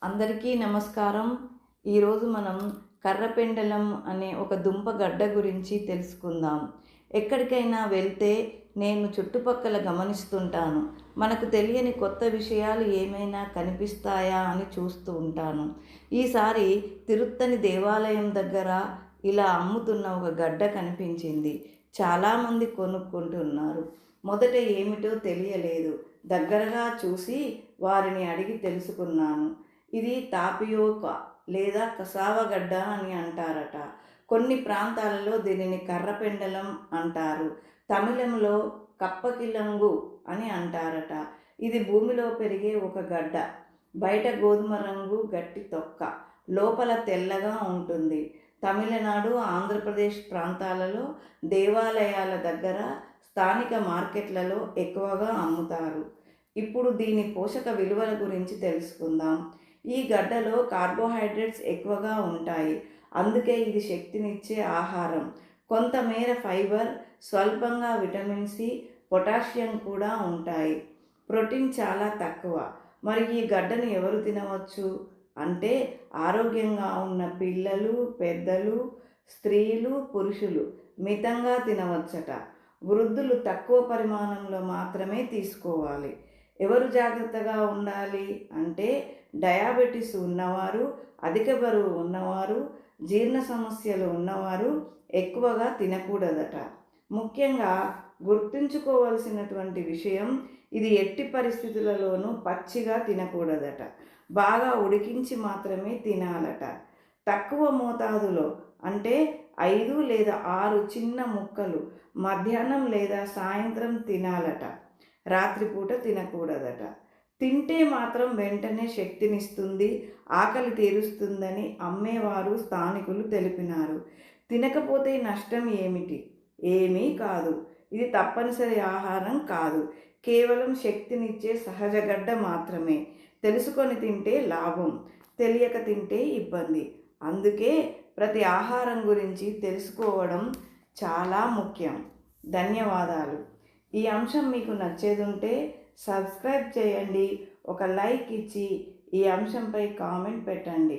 అందరికీ నమస్కారం. ఈరోజు మనం కర్రపెండలం అనే ఒక దుంప గడ్డ గురించి తెలుసుకుందాం. ఎక్కడికైనా వెళ్తే నేను చుట్టుపక్కల గమనిస్తుంటాను. మనకు తెలియని కొత్త విషయాలు ఏమైనా కనిపిస్తాయా అని చూస్తూ ఉంటాను. ఈసారి తిరుత్తని దేవాలయం దగ్గర ఇలా అమ్ముతున్న ఒక గడ్డ కనిపించింది. చాలామంది కొనుక్కుంటున్నారు. మొదట ఏమిటో తెలియలేదు. దగ్గరగా చూసి వారిని అడిగి తెలుసుకున్నాను. ఇది తాపియోకా లేదా కసావగడ్డ అని అంటారట. కొన్ని ప్రాంతాలలో దీనిని కర్రపెండలం అంటారు. తమిళంలో కప్పకిలంగు అని అంటారట. ఇది భూమిలో పెరిగే ఒక గడ్డ. బయట గోధుమ రంగు గట్టి తొక్క, లోపల తెల్లగా ఉంటుంది. తమిళనాడు, ఆంధ్రప్రదేశ్ ప్రాంతాలలో దేవాలయాల దగ్గర, స్థానిక మార్కెట్లలో ఎక్కువగా అమ్ముతారు. ఇప్పుడు దీని పోషక విలువల గురించి తెలుసుకుందాం. ఈ గడ్డలో కార్బోహైడ్రేట్స్ ఎక్కువగా ఉంటాయి. అందుకే ఇది శక్తినిచ్చే ఆహారం. కొంతమేర ఫైబర్, స్వల్పంగా విటమిన్ సి, పొటాషియం కూడా ఉంటాయి. ప్రోటీన్ చాలా తక్కువ. మరి ఈ గడ్డను ఎవరు తినవచ్చు అంటే ఆరోగ్యంగా ఉన్న పిల్లలు, పెద్దలు, స్త్రీలు, పురుషులు మితంగా తినవచ్చట. వృద్ధులు తక్కువ పరిమాణంలో మాత్రమే తీసుకోవాలి. ఎవరు జాగ్రత్తగా ఉండాలి అంటే డయాబెటీస్ ఉన్నవారు, అధిక బరువు ఉన్నవారు, జీర్ణ సమస్యలు ఉన్నవారు ఎక్కువగా తినకూడదట. ముఖ్యంగా గుర్తుంచుకోవలసినటువంటి విషయం, ఇది ఎట్టి పరిస్థితులలోనూ పచ్చిగా తినకూడదట. బాగా ఉడికించి మాత్రమే తినాలట. తక్కువ మోతాదులో అంటే 5 లేదా 6 చిన్న ముక్కలు మధ్యాహ్నం లేదా సాయంత్రం తినాలట. రాత్రిపూట తినకూడదట. తింటే మాత్రం వెంటనే శక్తినిస్తుంది, ఆకలి తీరుస్తుందని అమ్మేవారు స్థానికులు తెలిపినారు. తినకపోతే నష్టం ఏమిటి? ఏమీ కాదు. ఇది తప్పనిసరి ఆహారం కాదు. కేవలం శక్తినిచ్చే సహజ గడ్డ మాత్రమే. తెలుసుకొని తింటే లాభం, తెలియక తింటే ఇబ్బంది. అందుకే ప్రతి ఆహారం గురించి తెలుసుకోవడం చాలా ముఖ్యం. ధన్యవాదాలు. ఈ అంశం మీకు నచ్చేదుంటే సబ్స్క్రైబ్ చేయండి. ఒక లైక్ ఇచ్చి ఈ అంశంపై కామెంట్ పెట్టండి.